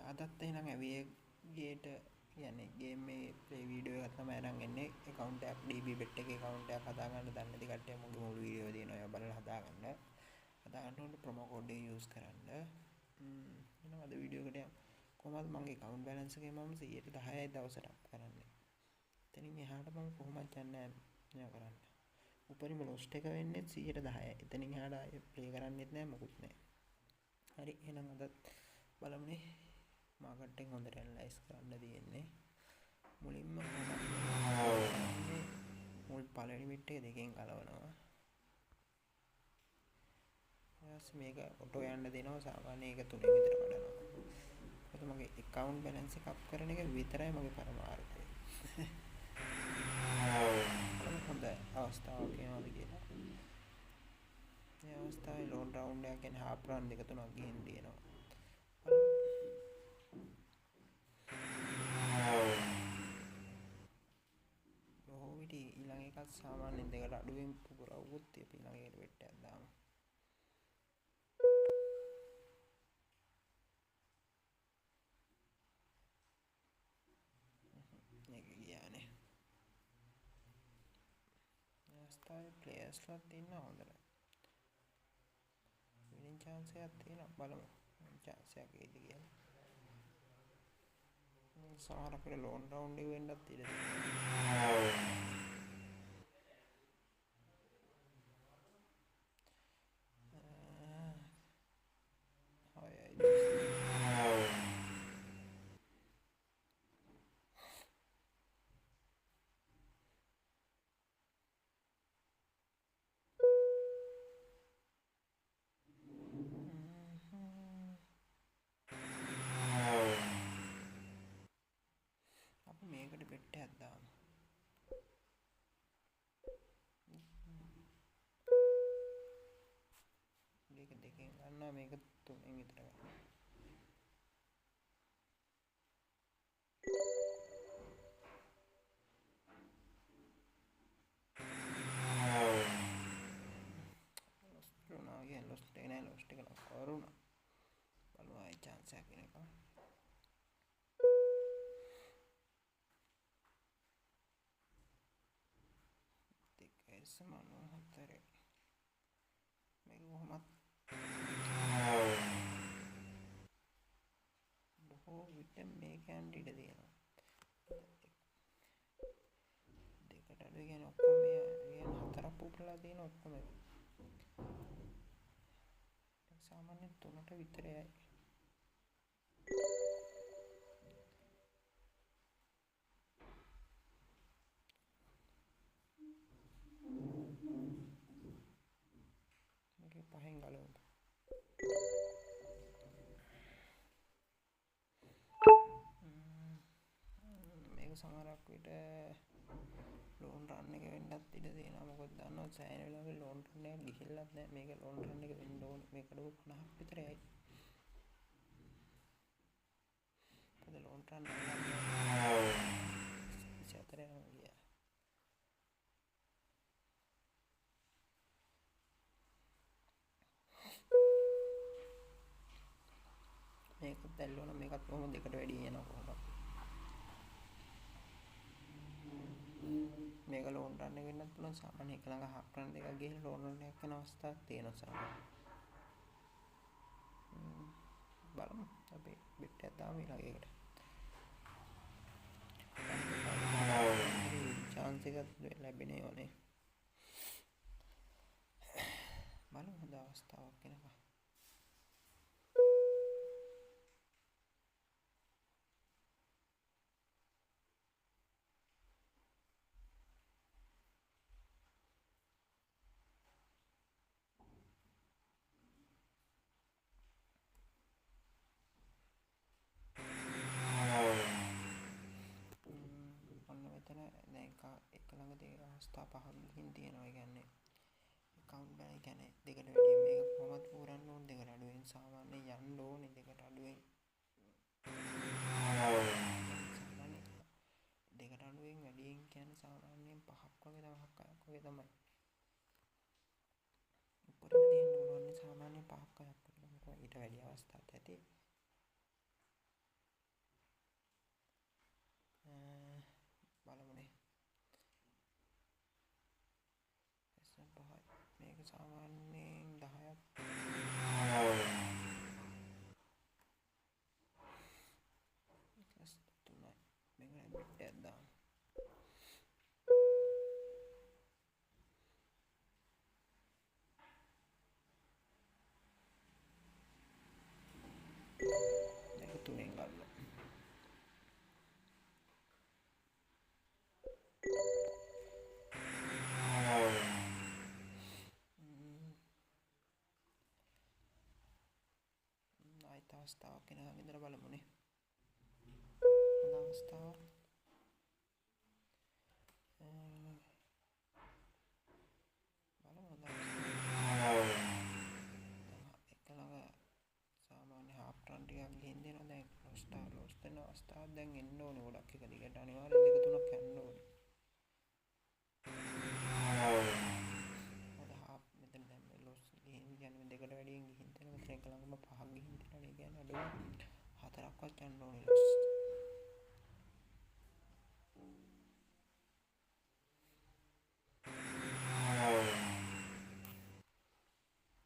අදත් එහෙනම් ඇවියේ ගේට කියන්නේ ගේම් මේ ප්ලේ වීඩියෝ එකක් තමයි අරන් එන්නේ account එකක් DB bet එකේ account එකක් හදාගන්න දන්නේ නැති කට්ටිය මුගේ මුළු වීඩියෝ දෙනවා ඒවා බලලා හදාගන්න ඕනේ ප්‍රොමෝ කෝඩ් එක යූස් කරන්න එහෙනම් අද වීඩියෝ එකට යමු කොහොමද මගේ account balance එකේ මම 110යි දවසට අප් කරන්නේ එතනින් එහාට මම කොහොමද යන්නේ නෑ කරන්න උපරිම ලොස්ට් එක වෙන්නේ 110යි එතනින් එහාට ආයේ ප්ලේ කරන්නෙත් නෑ මොකුත් නෑ හරි එහෙනම් අදත් බලමුනේ මාකට් එක හොඳට ඇනලයිස් කරන්න තියෙන්නේ මුලින්ම මුල් පළවෙනි බිට් එක දෙකෙන් ගලවනවා ඊට මේක ඔටෝ යන්න දෙනවා සාමාන්‍ය එක තුනෙන් විතර වඩනවා ඒක මගේ account balance එක අප් කරන එක විතරයි මගේ පරමාර්ථය හොඳ අවස්ථාවක් වෙනවාද කියලා මේ අවස්ථාවේ ලෝන් රවුන්ඩ් එකක් කියන්නේ හාෆ් රන් දෙක තුනක් ගිහින් දිනනවා ඊළඟ එකත් සාමාන්‍යයෙන් දෙකට අඩුවෙන් පුරවුවොත් අපි ඊළඟ එකට වෙට්ටයක් දාමු මේක ගියානේ අවස්ථාවේ ප්ලේයර්ස්ලා තියෙනවා හොඳට විනින් chance එකක් තියෙනවා බලමු chance එකක් එයිද කියලා සමහර අපිට ලෝන් රවුන්ඩ් එක වෙන්නත් ඉඩ තියෙනවා මේකට බෙට්ටයක් දාමු මේක දෙකෙන් ගන්නවා මේක තුනෙන් විතර ගන්නවා ලොස්ට් එක නෑ ලොස්ට් එක නම් කවරුණා බලමු ආයි chance එකක් එනකම් සමානව හතරේ මේක කොහොමත් බොහෝ විට මේක යන්න ඉඩ තියෙනවා දෙකට අඩු කියන්නේ ඔක්කොම මේ හතරක් පුපුරලා තියෙන ඔක්කොම සාමාන්‍යයෙන් තුනට විතරයි පහෙන් ගලවමු මේක සමහරක් විට ලෝන් රන් එක වෙන්නත් ඉඩ තියෙනවා මොකද දන්නවා සෑහෙන වෙලාවෙ ලෝන් රන් එක ගිහිල්ලත් නැහැ මේක ලෝන් රන් එක වෙන්න ඕනේ මේක අඩුව 50ක් විතරයි පොද ලෝන් රන් එක 4 යනවා ගියා මේකත් දැල්ලුවා නම් මේකත් කොහොමද දෙකට වැඩි යනවා කොහොමද මේක ලෝන් රන් එක වෙන්නත් පුළුවන් සාමාන්‍ය එක ළඟ හාෆ් රන් දෙකක් ගිහින් ලෝන් රන් එකක් කරන අවස්ථාවක් තියෙනවා සාමාන්‍ය බලමු අපි බෙට් එකක් දාමු ඊළඟ එකට chance එකක් ලැබෙන්නේ ඕනේ බලමු හොඳ අවස්ථාවක් එනකම් එක ළඟ තියෙන අවස්ථා පහක් ගිහින් තියෙනවා. ඒ කියන්නේ account balance කියන්නේ දෙකට වැඩිය මේක කොහොමද පුරන්න ඕනේ දෙකට අඩුවෙන් සාමාන්‍යයෙන් යන්න ඕනේ දෙකට අඩුවෙන් දෙකට අඩුවෙන් වැඩියෙන් කියන්නේ සාමාන්‍යයෙන් 5ක් වගේ 10ක් වගේ තමයි. උඩට තියෙන්න පුළුවන් සාමාන්‍යයෙන් 5ක් 6ක් වගේ ඊට වැඩි අවස්ථාවක් ඇති. සාමාන්‍යයෙන් 10ක් තුනයි මේක බිට් එකක් දාමු. මේක තුනෙන් ගන්න. ආයෙත් අවස්ථාවක් එනකම් ඉඳලා බලමුනේ. හොඳ අවස්ථාවක්. බලමු හොඳ අවස්ථාවක්. එකලඟ සාමාන්‍ය හාෆ් රන් ටිකක් ගිහින් දෙනවා. දැන් ලොස් වෙන අවස්ථාවක් දැන් එන්න ඕනේ ගොඩක්. එක දිගට අනිවාර්යෙන් දෙක තුනක් යන්න ඕනේ. මොකද හාෆ් මෙතන දැන් මේ ලොස් ගිහින් කියන්නේ දෙකට වැඩියෙන් ගිහින් දෙනවා. මෙතන එක ළඟම පහක් ගිහින් දෙනවා. ඒ කියන්නේ අඩුව හතරක්වත් යන්න ඕනේ ලොස්.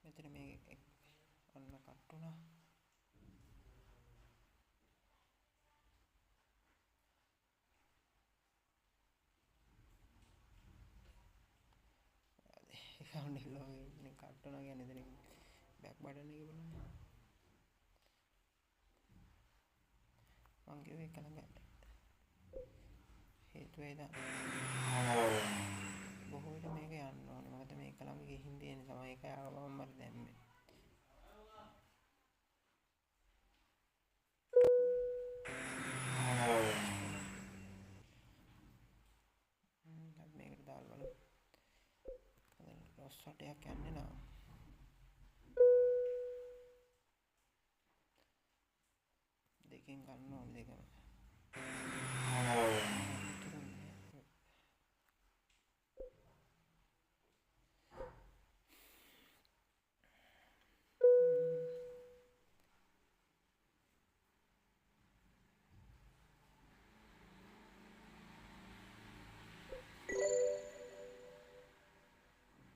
මෙතන මේ අන්න කට් වුණා. account එක login කට් වුණා කියන්නේ එතන back button එක බලන්න. මං කිව්වේ එක ළඟ හේතුව ඒ බොහෝ විට මේක යන්න ඕනේ. මොකද මේක ළඟ ගිහින් තියෙන තමයි ඒක ආවම මම දැම්මේ. මේකට දාලා බලමු. ලොස් වටයක් යන්නේ නැහැ. දෙකෙන් ගන්න ඕනේ දෙකම.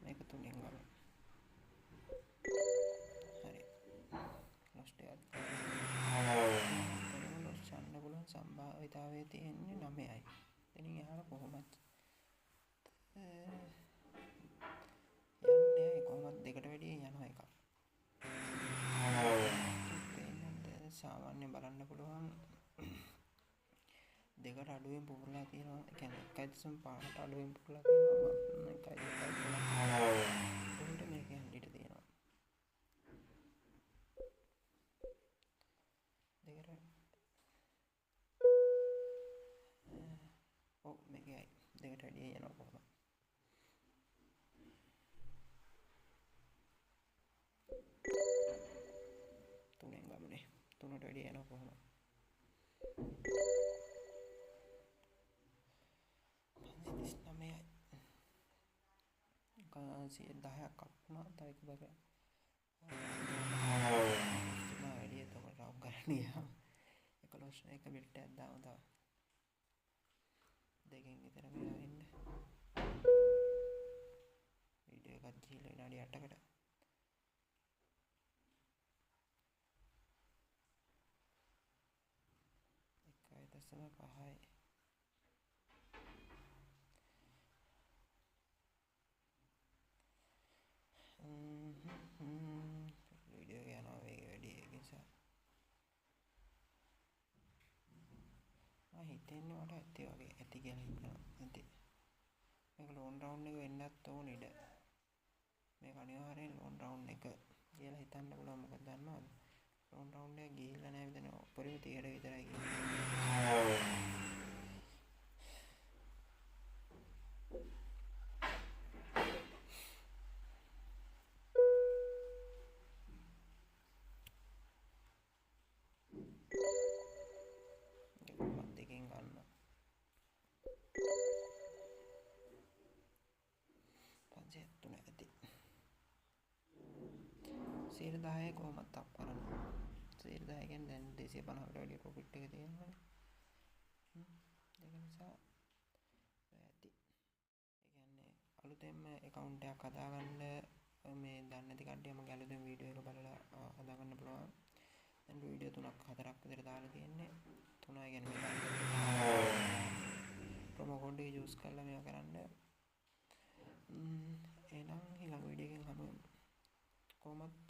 මේක තුනෙන් ගන්න. හරි. ලොස් ටිකක් ලොස් යන්න පුළුවන් සම්භාවිතාවය තියෙන්නේ 9යි. එතනින් එහාට කොහොමද යන්නේ? කොහොමද දෙකට වැඩිය යනවා එකක්. සාමාන්‍යයෙන් බලන්න පුළුවන් දෙකට අඩුවෙන් පුරලා තියෙනවා. ඒ කියන්නේ 1.5ට අඩුවෙන් පුරලා තියෙනවා. 1.5 උන්ට මේක හඳිට තියෙනවා. දෙකට ඔව් මේකයි දෙකට වැඩිය යනවා කොහොමද? තුනෙන් ගමුනේ. තුනට වැඩිය යනවා කොහොමද? 539යි. 10ක් කප්පුණා. තව එක බක වැඩිය තමයි රවුම් කරන්න ගියාම 11 එක බිට් එකක් දාමු තව. දෙකෙන් විතර මෙයා වෙන්න. වීඩියෝ එකක් ගිහලා විනාඩි 8කට. එකයි දශම 5යි. වීඩියෝ යනවා වේගය වැඩි ඒ නිසා. හිතෙන්නේ මට ඇති වගේ ඇති කියලා හිතනවා. ඇති. මේක ලෝන් රවුන්ඩ් එක වෙන්නත් ඕන ඉඩ. මේක අනිවාර්යෙන් ලෝන් රවුන්ඩ් එක කියලා හිතන්න පුළුවන්. මොකද දන්නවද? ලෝන් රවුන්ඩ් එක ගිහිල්ලා නැහැ මෙතන උඩරිම 30ට විතරයි ගිහින්. දෙකෙන් ගන්න. 573 ඇති. 10 කොහොමද අප් කරන්නේ? 10 කියන්නේ දැන් 250කට වැඩි ප්‍රොෆිට් එක තියෙනවනේ. ඒක නිසා ඇති. ඒ කියන්නේ අලුතෙන්ම account එකක් හදාගන්න මේ දන්නේ නැති කට්ටියම ගැලතුම් වීඩියෝ එක බලලා හදා ගන්න පුළුවන්. දැන් වීඩියෝ 3ක් 4ක් විතර දාලා තියෙන්නේ. 3යි කියන්නේ මේ ප්‍රොමෝ කෝඩ් එක යූස් කරලා මේවා කරන්න. එහෙනම් ඊළඟ වීඩියෝ එකෙන් හමුවෙමු. කොහොමද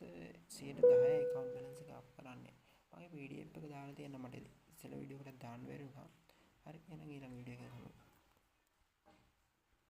110 account balance එක අප් කරන්නේ. මගේ PDF එක දාලා තියෙන මට ඉස්සෙල්ලා වීඩියෝ එකට දාන්න බැරි වුණා. හරි එහෙනම් ඊළඟ වීඩියෝ එකෙන් හමුවෙමු.